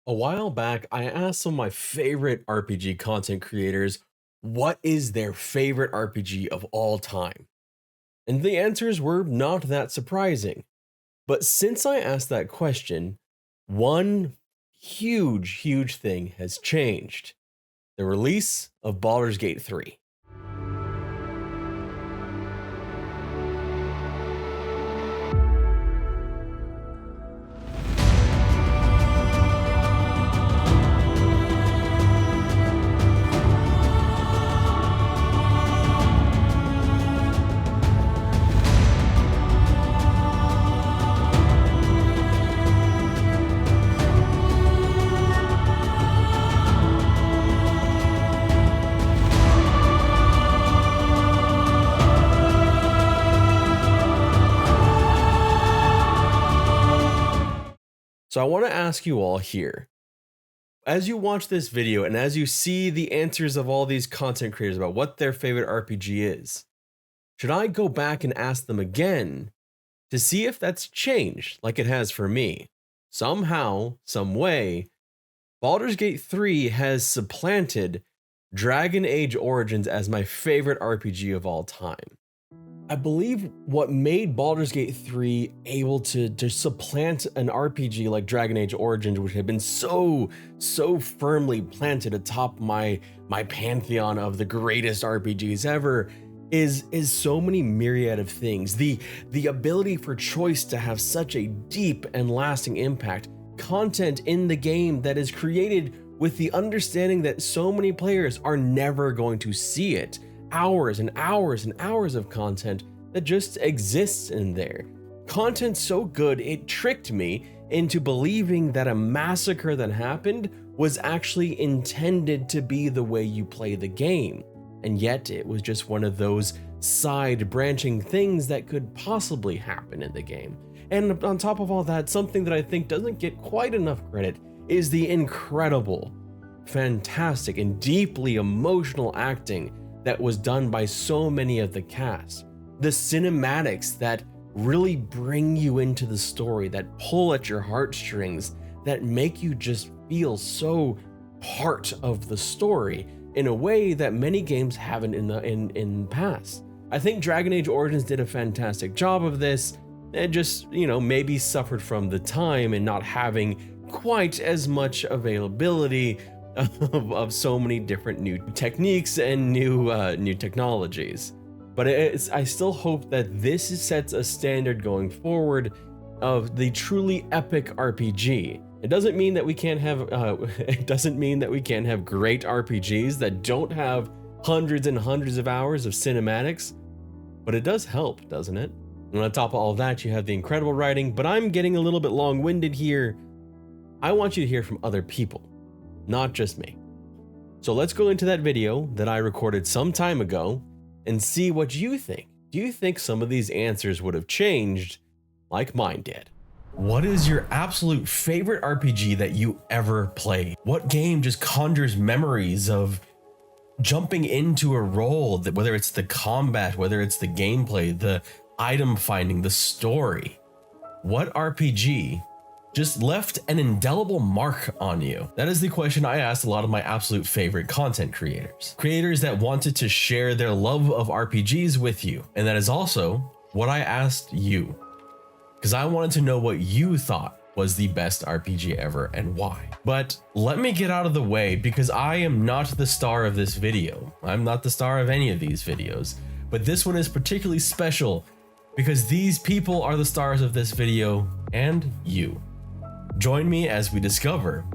A while back, I asked some of my favorite RPG content creators what is their favorite RPG of all time. And the answers were not that surprising. But since I asked that question, one huge thing has changed: the release of Baldur's Gate 3. So I want to ask you all here, as you watch this video and as you see the answers of all these content creators about what their favorite RPG is, should I go back and ask them again to see if that's changed like it has for me? Somehow, some way, Baldur's Gate 3 has supplanted Dragon Age Origins as my favorite RPG of all time. I believe what made Baldur's Gate 3 able to supplant an RPG like Dragon Age Origins, which had been so firmly planted atop my pantheon of the greatest RPGs ever, is so many myriad of things. The ability for choice to have such a deep and lasting impact, content in the game that is created with the understanding that so many players are never going to see it. Hours and hours and hours of content that just exists in there. Content so good, it tricked me into believing that a massacre that happened was actually intended to be the way you play the game. And yet it was just one of those side branching things that could possibly happen in the game. And on top of all that, something that I think doesn't get quite enough credit is the incredible, fantastic, and deeply emotional acting that was done by so many of the cast. The cinematics that really bring you into the story, that pull at your heartstrings, that make you just feel so part of the story in a way that many games haven't in the past. I think Dragon Age Origins did a fantastic job of this. It just, maybe suffered from the time and not having quite as much availability of so many different new techniques and new technologies. But I still hope that this sets a standard going forward of the truly epic RPG. It doesn't mean that we can't have it doesn't mean that we can't have great RPGs that don't have hundreds and hundreds of hours of cinematics, but it does help, doesn't it? And on top of all that, you have the incredible writing, but I'm getting a little bit long-winded here. I want you to hear from other people, not just me. So let's go into that video that I recorded some time ago and see what you think. Do you think some of these answers would have changed like mine did? What is your absolute favorite RPG that you ever played? What game just conjures memories of jumping into a role, that whether it's the combat, whether it's the gameplay, the item finding, the story? What RPG just left an indelible mark on you? That is the question I asked a lot of my absolute favorite content creators. Creators that wanted to share their love of RPGs with you. And that is also what I asked you, because I wanted to know what you thought was the best RPG ever and why. But let me get out of the way, because I am not the star of this video. I'm not the star of any of these videos, but this one is particularly special because these people are the stars of this video, and you. Join me as we discover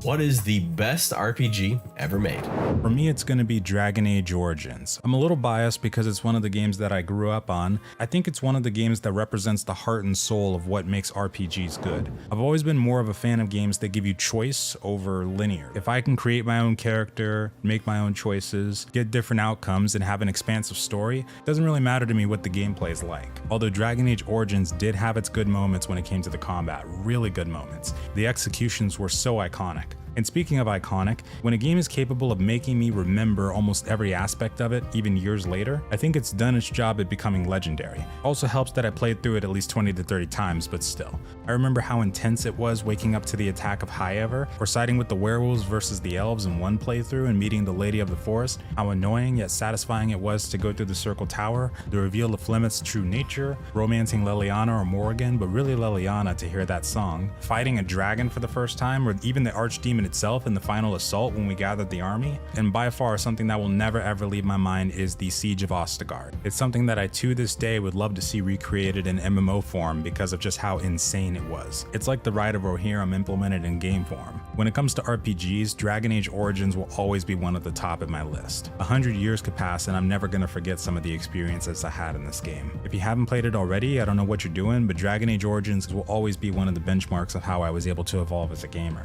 what is the best RPG ever made. For me, it's going to be Dragon Age Origins. I'm a little biased because it's one of the games that I grew up on. I think it's one of the games that represents the heart and soul of what makes RPGs good. I've always been more of a fan of games that give you choice over linear. If I can create my own character, make my own choices, get different outcomes, and have an expansive story, it doesn't really matter to me what the gameplay is like. Although Dragon Age Origins did have its good moments when it came to the combat, really good moments. The executions were so iconic. And speaking of iconic, when a game is capable of making me remember almost every aspect of it, even years later, I think it's done its job at becoming legendary. Also helps that I played through it at least 20 to 30 times, but still. I remember how intense it was waking up to the attack of Highever, or siding with the werewolves versus the elves in one playthrough and meeting the Lady of the Forest, how annoying yet satisfying it was to go through the Circle Tower, the reveal of Flemeth's true nature, romancing Leliana or Morrigan, but really Leliana to hear that song, fighting a dragon for the first time, or even the Archdemon itself in the final assault when we gathered the army. And by far something that will never ever leave my mind is the Siege of Ostgard. It's something that I to this day would love to see recreated in MMO form because of just how insane it was. It's like the Rite of Rohirrim implemented in game form. When it comes to RPGs, Dragon Age Origins will always be one at the top of my list. 100 years could pass and I'm never gonna forget some of the experiences I had in this game. If you haven't played it already, I don't know what you're doing, but Dragon Age Origins will always be one of the benchmarks of how I was able to evolve as a gamer.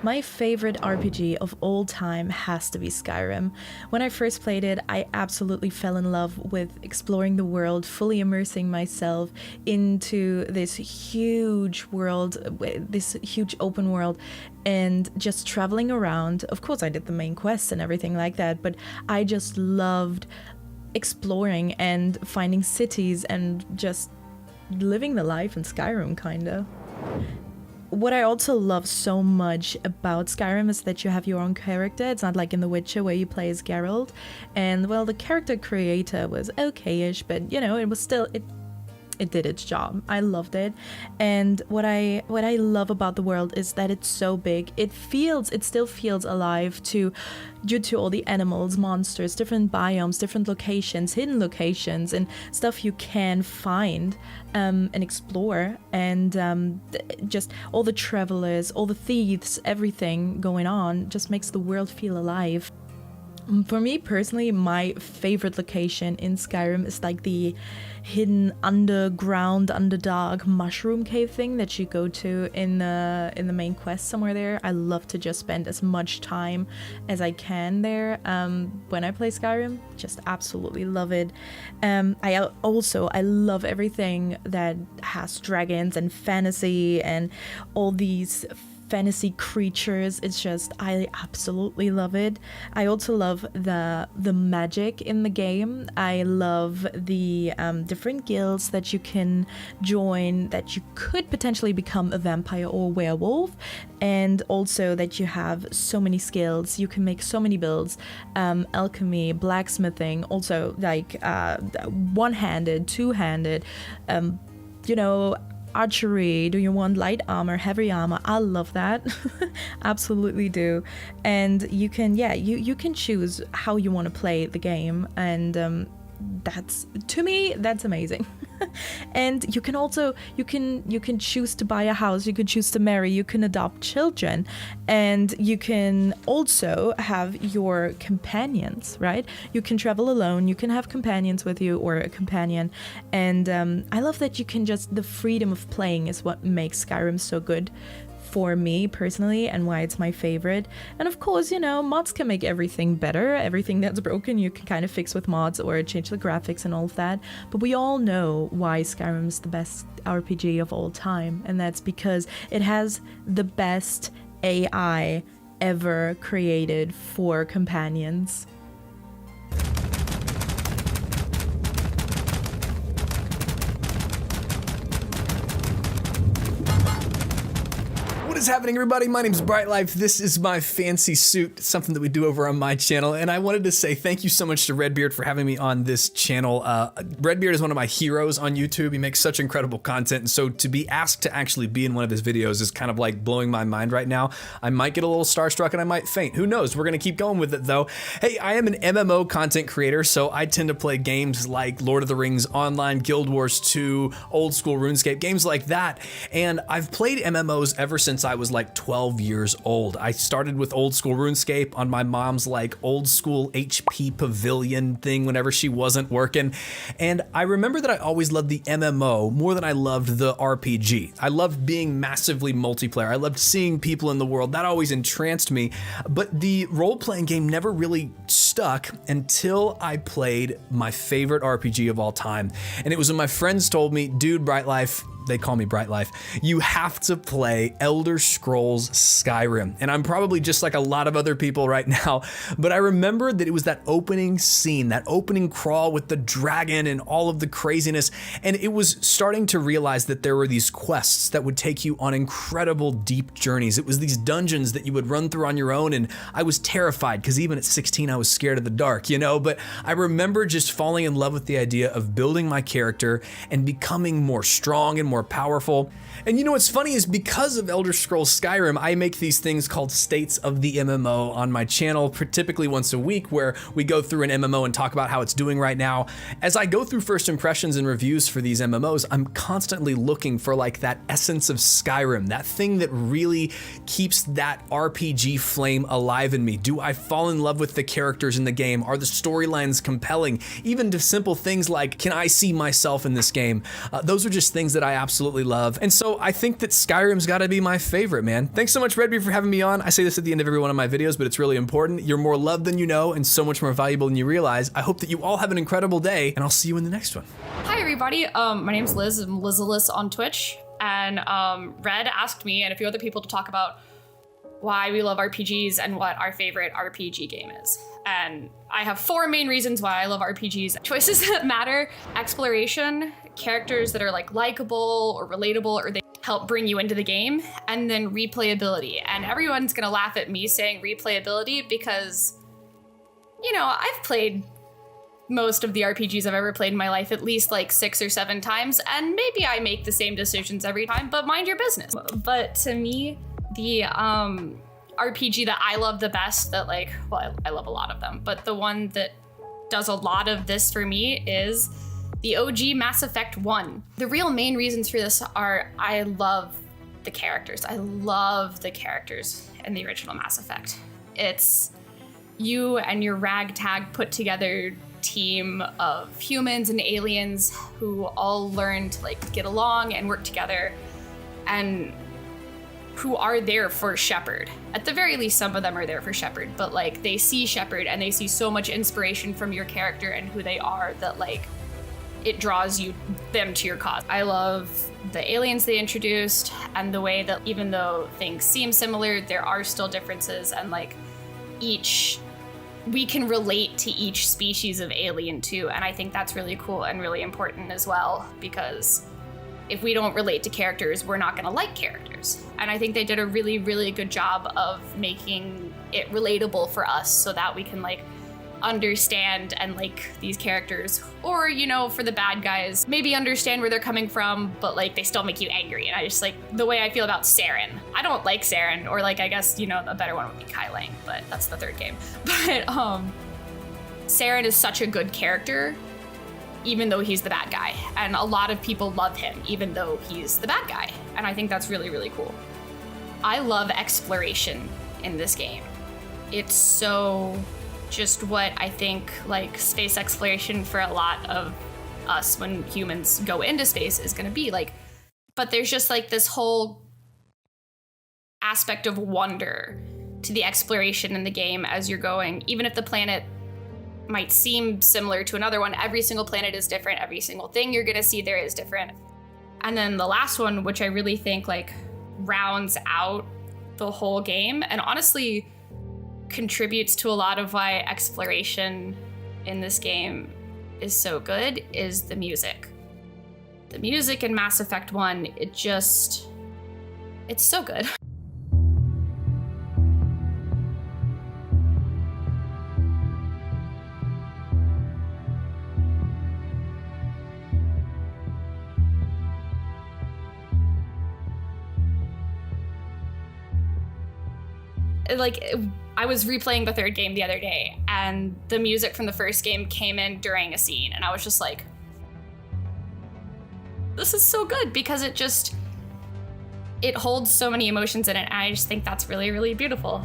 My favorite RPG of all time has to be Skyrim. When I first played it, I absolutely fell in love with exploring the world, fully immersing myself into this huge world, this huge open world, and just traveling around. Of course, I did the main quests and everything like that, but I just loved exploring and finding cities and just living the life in Skyrim, kinda. What I also love so much about Skyrim is that you have your own character. It's not like in The Witcher where you play as Geralt. And well, the character creator was okay-ish, but you know, it was still, it did its job. I loved it. And what I love about the world is that it's so big. It still feels alive due to all the animals, monsters, different biomes, different locations, hidden locations, and stuff you can find and explore. And just all the travelers, all the thieves, everything going on just makes the world feel alive. For me personally, my favorite location in Skyrim is like the hidden underground, underdark mushroom cave thing that you go to in the main quest somewhere there. I love to just spend as much time as I can there when I play Skyrim. Just absolutely love it. I love everything that has dragons and fantasy and all these fantasy creatures. It's just, I absolutely love it. I also love the magic in the game. I love the different guilds that you can join, that you could potentially become a vampire or a werewolf, and also that you have so many skills. You can make so many builds, alchemy, blacksmithing, also like one-handed, two-handed, archery. Do you want light armor, heavy armor? I love that. Absolutely do. And you can, you can choose how you want to play the game, and that's, to me, that's amazing. And you can also, you can choose to buy a house, you can choose to marry, you can adopt children, and you can also have your companions, right? You can travel alone, you can have companions with you, or a companion. And I love that you can just, the freedom of playing is what makes Skyrim so good for me personally, and why it's my favorite. And of course, mods can make everything better. Everything that's broken you can kind of fix with mods or change the graphics and all of that. But we all know why Skyrim is the best RPG of all time, and that's because it has the best AI ever created for companions. What is happening, everybody? My name is Brightlife. This is my fancy suit, something that we do over on my channel, and I wanted to say thank you so much to Redbeard for having me on this channel. Redbeard is one of my heroes on YouTube. He makes such incredible content, and so to be asked to actually be in one of his videos is kind of like blowing my mind right now. I might get a little starstruck and I might faint. Who knows? We're gonna keep going with it though. Hey, I am an MMO content creator, so I tend to play games like Lord of the Rings Online, Guild Wars 2, old school RuneScape, games like that, and I've played MMOs ever since I was like 12 years old. I started with old school RuneScape on my mom's like old school HP Pavilion thing whenever she wasn't working. And I remember that I always loved the MMO more than I loved the RPG. I loved being massively multiplayer. I loved seeing people in the world. That always entranced me. But the role-playing game never really stuck until I played my favorite RPG of all time. And it was when my friends told me, dude, Brightlife, they call me Brightlife, you have to play Elder Scrolls Skyrim. And I'm probably just like a lot of other people right now, but I remember that it was that opening scene, that opening crawl with the dragon and all of the craziness. And it was starting to realize that there were these quests that would take you on incredible deep journeys. It was these dungeons that you would run through on your own. And I was terrified because even at 16, I was scared of the dark, you know, but I remember just falling in love with the idea of building my character and becoming more strong and more powerful. And you know what's funny is because of Elder Scrolls Skyrim, I make these things called States of the MMO on my channel, typically once a week, where we go through an MMO and talk about how it's doing right now. As I go through first impressions and reviews for these MMOs, I'm constantly looking for like that essence of Skyrim, that thing that really keeps that RPG flame alive in me. Do I fall in love with the characters in the game? Are the storylines compelling? Even to simple things like, can I see myself in this game? Those are just things that I absolutely love. And so I think that Skyrim's gotta be my favorite, man. Thanks so much, Redbeard, for having me on. I say this at the end of every one of my videos, but it's really important. You're more loved than you know and so much more valuable than you realize. I hope that you all have an incredible day, and I'll see you in the next one. Hi, everybody. My name's Liz. I'm Elizaliss on Twitch. And Red asked me and a few other people to talk about why we love RPGs and what our favorite RPG game is. And I have 4 main reasons why I love RPGs. Choices that matter, exploration, characters that are like likable or relatable or they help bring you into the game, and then replayability. And everyone's gonna laugh at me saying replayability because, you know, I've played most of the RPGs I've ever played in my life at least like 6 or 7 times, and maybe I make the same decisions every time, but mind your business. But to me, the RPG that I love the best, that like, well, I love a lot of them, but the one that does a lot of this for me is the OG Mass Effect 1. The real main reasons for this are I love the characters. I love the characters in the original Mass Effect. It's you and your ragtag put together team of humans and aliens who all learn to like get along and work together and who are there for Shepard. At the very least, some of them are there for Shepard, but like they see Shepard and they see so much inspiration from your character and who they are that like it draws them to your cause. I love the aliens they introduced and the way that even though things seem similar, there are still differences, and like we can relate to each species of alien too. And I think that's really cool and really important as well, because if we don't relate to characters, we're not gonna like characters. And I think they did a really, really good job of making it relatable for us so that we can like understand and like these characters, or, you know, for the bad guys, maybe understand where they're coming from, but like they still make you angry. And I just like the way I feel about Saren. I don't like Saren, or like, I guess, you know, a better one would be Kai Lang, but that's the 3rd game. But Saren is such a good character, even though he's the bad guy. And a lot of people love him, even though he's the bad guy. And I think that's really, really cool. I love exploration in this game. It's so just what I think like space exploration for a lot of us when humans go into space is gonna be like, but there's just like this whole aspect of wonder to the exploration in the game as you're going. Even if the planet might seem similar to another one, every single planet is different, every single thing you're gonna see there is different. And then the last one, which I really think like rounds out the whole game and honestly contributes to a lot of why exploration in this game is so good, is the music. The music in Mass Effect 1, it's so good. Like, I was replaying the 3rd game the other day, and the music from the 1st game came in during a scene, and I was just like, this is so good, because it holds so many emotions in it, and I just think that's really, really beautiful.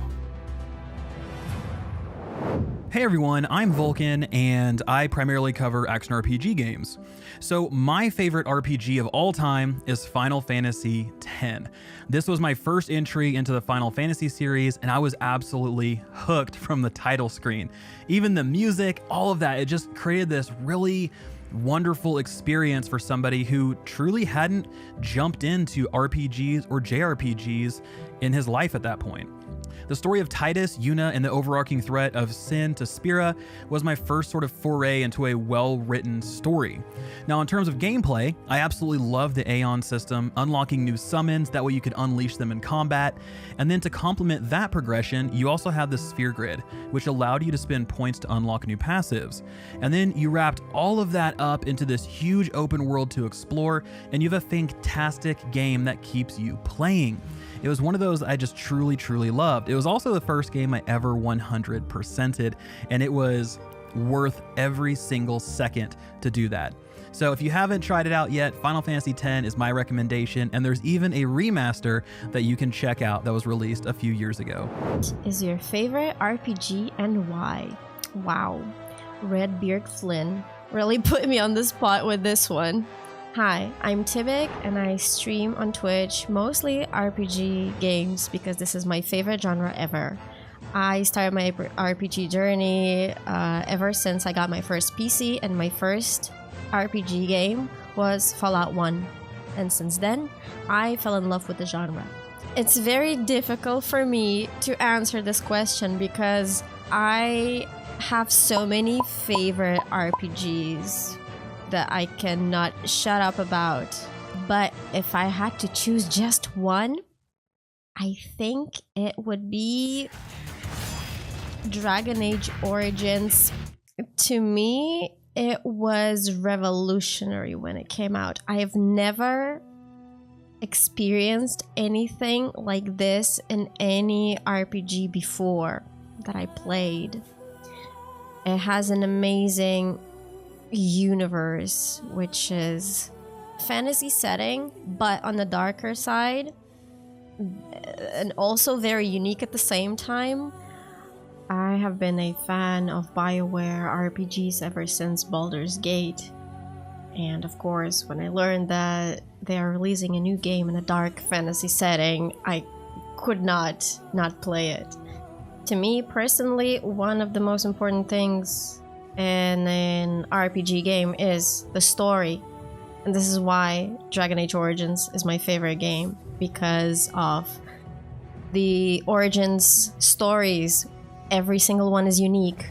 Hey everyone, I'm Vulkan, and I primarily cover action RPG games. So my favorite RPG of all time is Final Fantasy X. This was my first entry into the Final Fantasy series, and I was absolutely hooked from the title screen. Even the music, all of that, it just created this really wonderful experience for somebody who truly hadn't jumped into RPGs or JRPGs in his life at that point. The story of Titus, Yuna, and the overarching threat of Sin to Spira was my first sort of foray into a well-written story. Now, in terms of gameplay, I absolutely love the Aeon system, unlocking new summons, that way you could unleash them in combat. And then to complement that progression, you also have the Sphere Grid, which allowed you to spend points to unlock new passives. And then you wrapped all of that up into this huge open world to explore, and you have a fantastic game that keeps you playing. It was one of those I just truly, truly loved. It was also the first game I ever 100%ed, and it was worth every single second to do that. So if you haven't tried it out yet, Final Fantasy X is my recommendation, and there's even a remaster that you can check out that was released a few years ago. What is your favorite RPG and why? Wow, Redbeard Flynn really put me on the spot with this one. Hi, I'm Tibik and I stream on Twitch mostly RPG games because this is my favorite genre ever. I started my RPG journey ever since I got my first PC, and my first RPG game was Fallout 1. And since then, I fell in love with the genre. It's very difficult for me to answer this question because I have so many favorite RPGs that I cannot shut up about. But if I had to choose just one, I think it would be Dragon Age Origins. To me, it was revolutionary when it came out. I have never experienced anything like this in any RPG before that I played. It has an amazing universe, which is fantasy setting, but on the darker side, and also very unique at the same time. I have been a fan of BioWare RPGs ever since Baldur's Gate. And of course, when I learned that they are releasing a new game in a dark fantasy setting, I could not play it. To me personally, one of the most important things in an RPG game is the story. And this is why Dragon Age Origins is my favorite game, because of the Origins stories. Every single one is unique.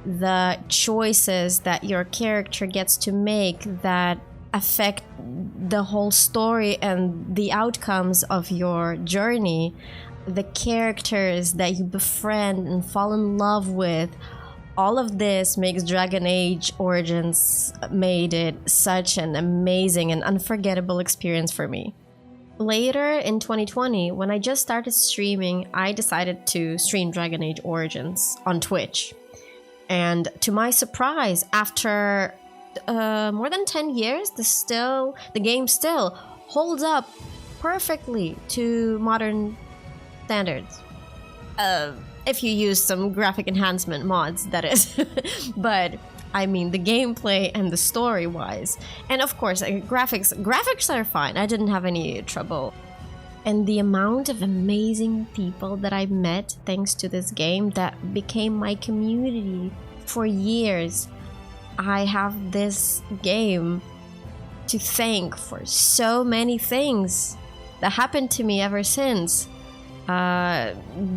The choices that your character gets to make that affect the whole story and the outcomes of your journey, the characters that you befriend and fall in love with, all of this makes Dragon Age Origins made it such an amazing and unforgettable experience for me. Later in 2020, when I just started streaming, I decided to stream Dragon Age Origins on Twitch. And to my surprise, after more than 10 years, the game still holds up perfectly to modern standards. If you use some graphic enhancement mods, that is. But I mean, the gameplay and the story wise, and of course graphics are fine. I didn't have any trouble. And the amount of amazing people that I met thanks to this game that became my community for years. I have this game to thank for so many things that happened to me ever since.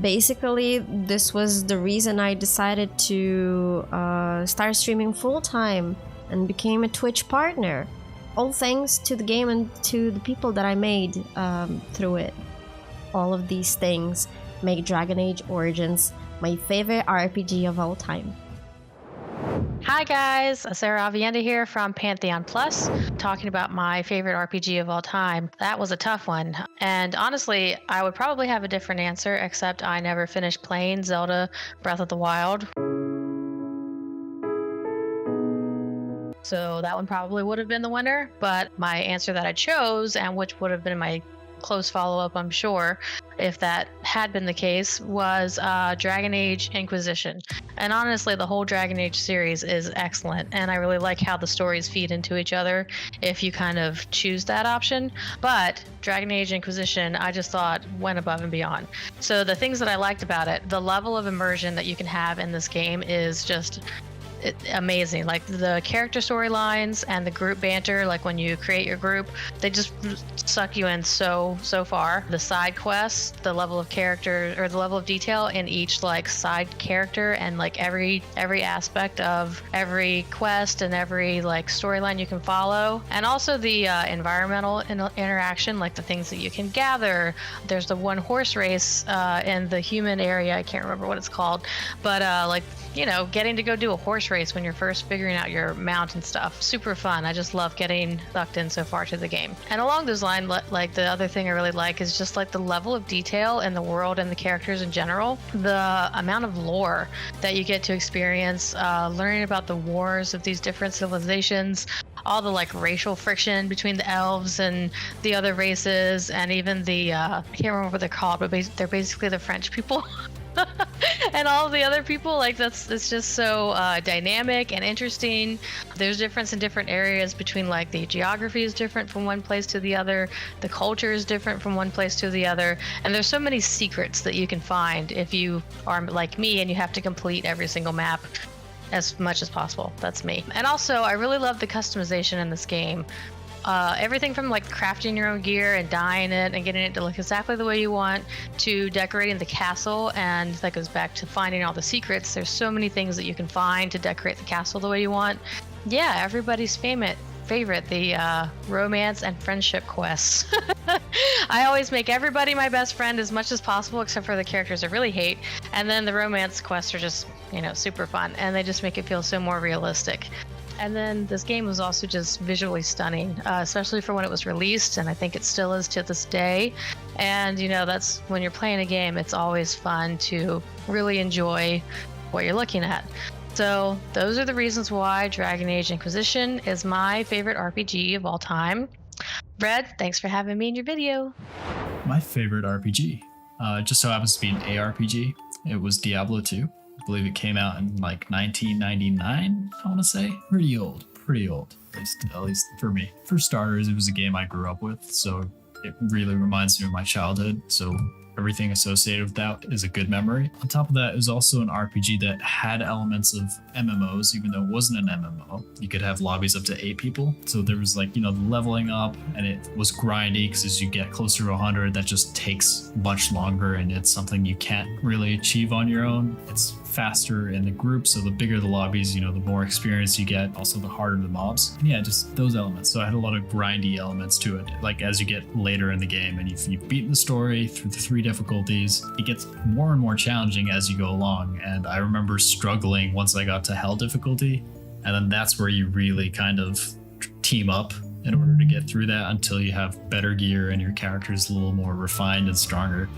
Basically, this was the reason I decided to start streaming full-time and became a Twitch partner. All thanks to the game and to the people that I made through it. All of these things make Dragon Age Origins my favorite RPG of all time. Hi guys, Asera Avienda here from Pantheon Plus, talking about my favorite RPG of all time. That was a tough one, and honestly, I would probably have a different answer, except I never finished playing Zelda Breath of the Wild. So that one probably would have been the winner, but my answer that I chose, and which would have been my close follow-up, I'm sure, if that had been the case, was Dragon Age Inquisition. And honestly, the whole Dragon Age series is excellent, and I really like how the stories feed into each other if you kind of choose that option. But Dragon Age Inquisition, I just thought went above and beyond. So the things that I liked about it, the level of immersion that you can have in this game is just amazing. Like the character storylines and the group banter, like when you create your group, they just suck you in so far. The side quests, the level of character or the level of detail in each like side character, and like every aspect of every quest and every like storyline you can follow, and also the environmental interaction, like the things that you can gather. There's the one horse race in the human area, I can't remember what it's called, but like, you know, getting to go do a horse race when you're first figuring out your mount and stuff, super fun. I just love getting sucked in so far to the game. And along those lines, like the other thing I really like is just like the level of detail in the world and the characters in general, the amount of lore that you get to experience, learning about the wars of these different civilizations, all the like racial friction between the elves and the other races, and even the I can't remember what they're called, but they're basically the French people. And all the other people, like it's just so dynamic and interesting. There's difference in different areas between, like, the geography is different from one place to the other, the culture is different from one place to the other, and there's so many secrets that you can find if you are like me and you have to complete every single map as much as possible. That's me. And also, I really love the customization in this game. Everything from like crafting your own gear and dyeing it and getting it to look exactly the way you want, to decorating the castle, and that goes back to finding all the secrets. There's so many things that you can find to decorate the castle the way you want. Yeah, everybody's favorite, the romance and friendship quests. I always make everybody my best friend as much as possible, except for the characters I really hate. And then the romance quests are just, you know, super fun, and they just make it feel so more realistic. And then this game was also just visually stunning, especially for when it was released, and I think it still is to this day. And, you know, that's when you're playing a game, it's always fun to really enjoy what you're looking at. So those are the reasons why Dragon Age Inquisition is my favorite RPG of all time. Red, thanks for having me in your video. My favorite RPG just so happens to be an ARPG. It was Diablo II. I believe it came out in like 1999, I want to say. Pretty old, at least for me. For starters, it was a game I grew up with, so it really reminds me of my childhood. So everything associated with that is a good memory. On top of that, it was also an RPG that had elements of MMOs, even though it wasn't an MMO. You could have lobbies up to 8 people. So there was like, you know, the leveling up, and it was grindy because as you get closer to 100, that just takes much longer, and it's something you can't really achieve on your own. It's faster in the group, so the bigger the lobbies, you know, the more experience you get, also the harder the mobs. And yeah, just those elements. So I had a lot of grindy elements to it. Like as you get later in the game and you've beaten the story through the 3 difficulties, it gets more and more challenging as you go along. And I remember struggling once I got to hell difficulty, and then that's where you really kind of team up in order to get through that until you have better gear and your character is a little more refined and stronger.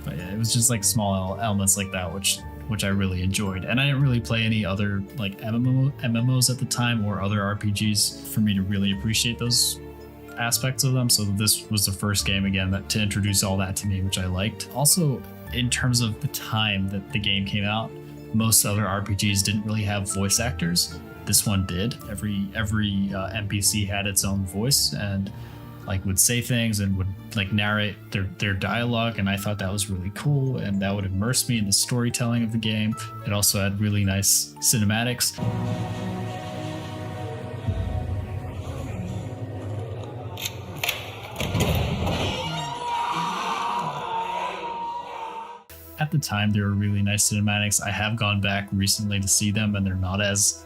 But yeah, it was just like small elements like that which I really enjoyed. And I didn't really play any other like MMOs at the time or other RPGs for me to really appreciate those aspects of them. So this was the first game again to introduce all that to me, which I liked. Also, in terms of the time that the game came out, most other RPGs didn't really have voice actors. This one did. Every NPC had its own voice and like would say things and would like narrate their dialogue, and I thought that was really cool, and that would immerse me in the storytelling of the game. It also had really nice cinematics. At the time, they were really nice cinematics. I have gone back recently to see them, and they're not as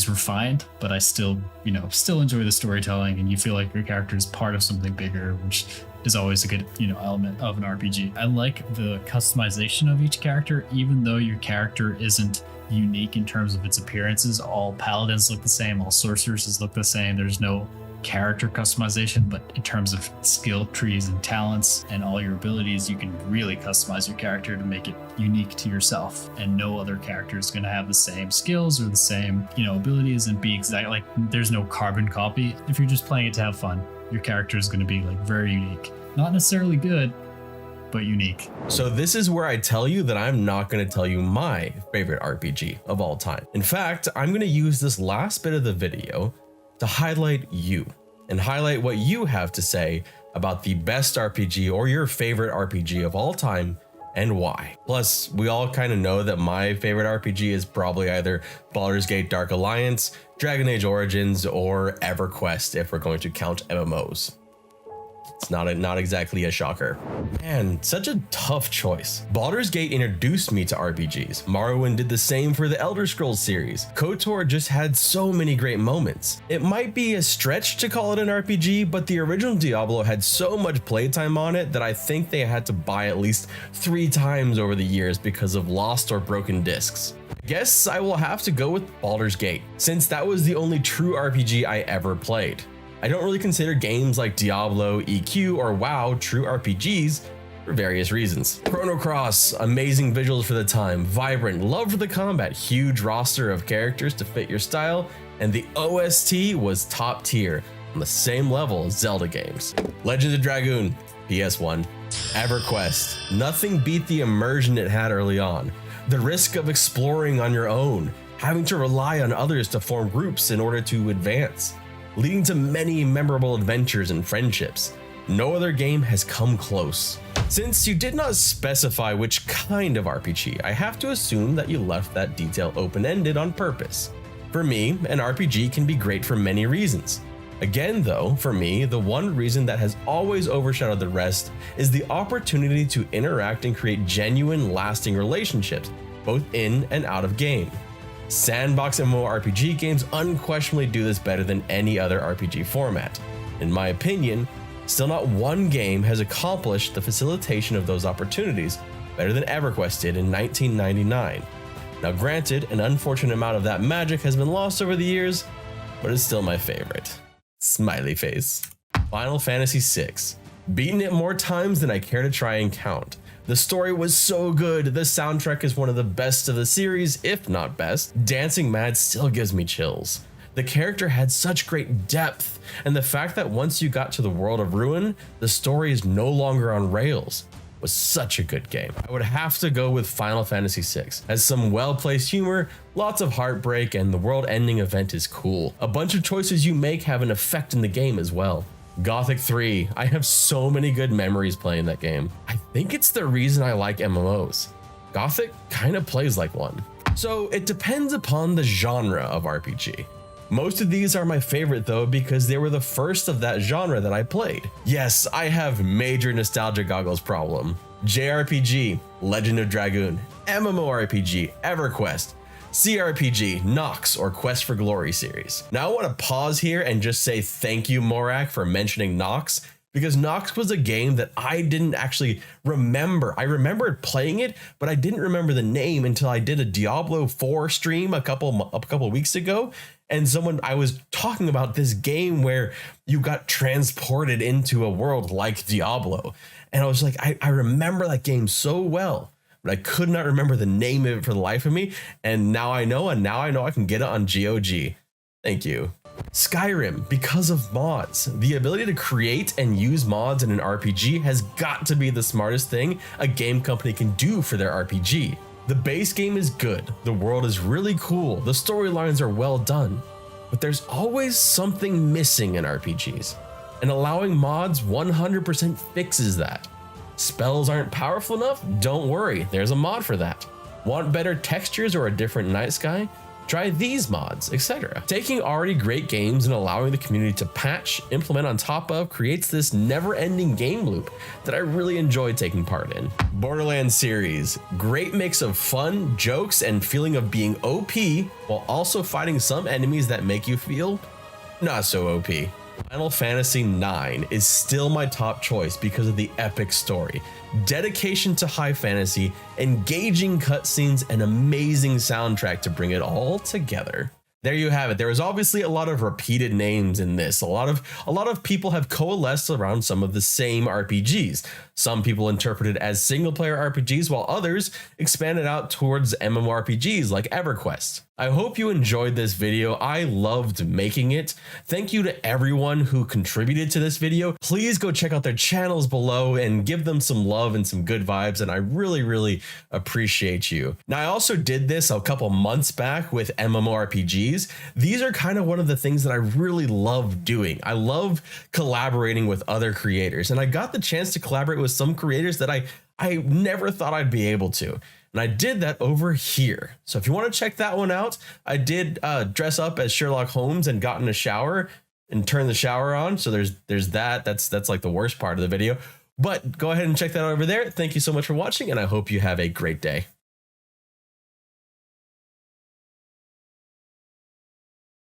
refined, but I still enjoy the storytelling, and you feel like your character is part of something bigger, which is always a good, element of an RPG. I like the customization of each character, even though your character isn't unique in terms of its appearances. All paladins look the same, all sorceresses look the same. There's no character customization, but in terms of skill trees and talents and all your abilities, you can really customize your character to make it unique to yourself, and no other character is going to have the same skills or the same abilities and be exact. Like there's no carbon copy. If you're just playing it to have fun, your character is going to be like very unique, not necessarily good, but unique. So this is where I tell you that I'm not going to tell you my favorite RPG of all time. In fact, I'm going to use this last bit of the video to highlight you and highlight what you have to say about the best RPG or your favorite RPG of all time and why. Plus, we all kind of know that my favorite RPG is probably either Baldur's Gate Dark Alliance, Dragon Age Origins, or EverQuest if we're going to count MMOs. It's not exactly a shocker. Man, such a tough choice. Baldur's Gate introduced me to RPGs. Morrowind did the same for the Elder Scrolls series. KOTOR just had so many great moments. It might be a stretch to call it an RPG, but the original Diablo had so much playtime on it that I think they had to buy at least 3 times over the years because of lost or broken discs. Guess I will have to go with Baldur's Gate, since that was the only true RPG I ever played. I don't really consider games like Diablo, EQ, or WoW true RPGs for various reasons. Chrono Cross, amazing visuals for the time, vibrant, loved the combat, huge roster of characters to fit your style, and the OST was top tier, on the same level as Zelda games. Legend of Dragoon, PS1. EverQuest, nothing beat the immersion it had early on. The risk of exploring on your own, having to rely on others to form groups in order to advance, leading to many memorable adventures and friendships. No other game has come close. Since you did not specify which kind of RPG, I have to assume that you left that detail open-ended on purpose. For me, an RPG can be great for many reasons. Again though, for me, the one reason that has always overshadowed the rest is the opportunity to interact and create genuine, lasting relationships, both in and out of game. Sandbox MMORPG games unquestionably do this better than any other RPG format. In my opinion, still not one game has accomplished the facilitation of those opportunities better than EverQuest did in 1999. Now granted, an unfortunate amount of that magic has been lost over the years, but it's still my favorite. Smiley face. Final Fantasy VI. Beaten it more times than I care to try and count. The story was so good, the soundtrack is one of the best of the series, if not best. Dancing Mad still gives me chills. The character had such great depth, and the fact that once you got to the world of Ruin, the story is no longer on rails was such a good game. I would have to go with Final Fantasy VI. Has some well-placed humor, lots of heartbreak, and the world-ending event is cool. A bunch of choices you make have an effect in the game as well. Gothic 3, I have so many good memories playing that game. I think it's the reason I like MMOs. Gothic kind of plays like one. So it depends upon the genre of RPG. Most of these are my favorite though because they were the first of that genre that I played. Yes, I have major nostalgia goggles problem. JRPG, Legend of Dragoon, MMORPG, EverQuest, CRPG, Nox, or Quest for Glory series. Now I want to pause here and just say thank you, Morak, for mentioning Nox, because Nox was a game that I didn't actually remember. I remembered playing it, but I didn't remember the name until I did a Diablo 4 stream a couple weeks ago, and I was talking about this game where you got transported into a world like Diablo, and I was like, I remember that game so well, but I could not remember the name of it for the life of me, and now I know I can get it on GOG. Thank you. Skyrim, because of mods. The ability to create and use mods in an RPG has got to be the smartest thing a game company can do for their RPG. The base game is good, the world is really cool, the storylines are well done, but there's always something missing in RPGs, and allowing mods 100% fixes that. Spells aren't powerful enough? Don't worry, there's a mod for that. Want better textures or a different night sky? Try these mods, etc. Taking already great games and allowing the community to patch, implement on top of, creates this never-ending game loop that I really enjoy taking part in. Borderlands series, great mix of fun, jokes, and feeling of being OP, while also fighting some enemies that make you feel not so OP. Final Fantasy IX is still my top choice because of the epic story, dedication to high fantasy, engaging cutscenes, and amazing soundtrack to bring it all together. There you have it. There is obviously a lot of repeated names in this. A lot of people have coalesced around some of the same RPGs. Some people interpret it as single player RPGs, while others expand it out towards MMORPGs like EverQuest. I hope you enjoyed this video. I loved making it. Thank you to everyone who contributed to this video. Please go check out their channels below and give them some love and some good vibes, and I really appreciate you. Now, I also did this a couple months back with MMORPGs. These are kind of one of the things that I really love doing. I love collaborating with other creators, and I got the chance to collaborate with some creators that I I never thought I'd be able to. And I did that over here. So if you want to check that one out, I did dress up as Sherlock Holmes and got in a shower and turn the shower on. So there's that. That's like the worst part of the video. But go ahead and check that out over there. Thank you so much for watching, and I hope you have a great day.